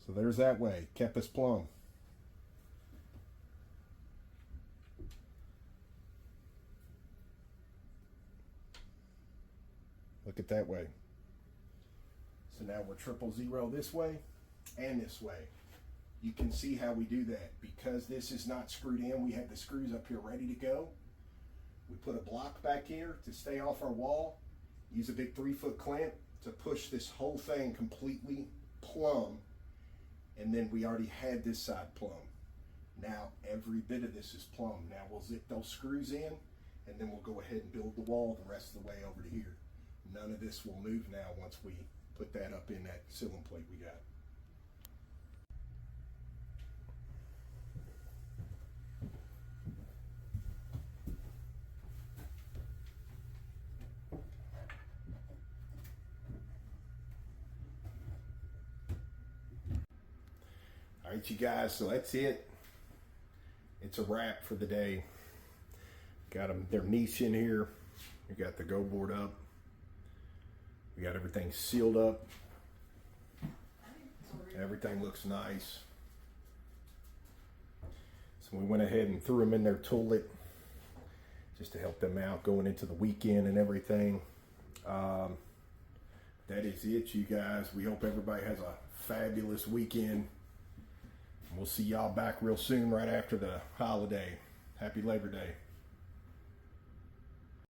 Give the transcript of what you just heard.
So there's that way, Kepis plum. Look at that way. So now we're 000 this way and this way. You can see how we do that. Because this is not screwed in, we have the screws up here ready to go. We put a block back here to stay off our wall. Use a big 3-foot clamp to push this whole thing completely plumb. And then we already had this side plumb. Now every bit of this is plumb. Now we'll zip those screws in and then we'll go ahead and build the wall the rest of the way over to here. None of this will move now once we put that up in that ceiling plate we got. All right, you guys, so that's it. It's a wrap for the day. Got them, their niche in here. We got the go board up. We got everything sealed up. Everything looks nice. So we went ahead and threw them in their toilet just to help them out going into the weekend and everything. That is it, you guys. We hope everybody has a fabulous weekend. We'll see y'all back real soon right after the holiday. Happy Labor Day.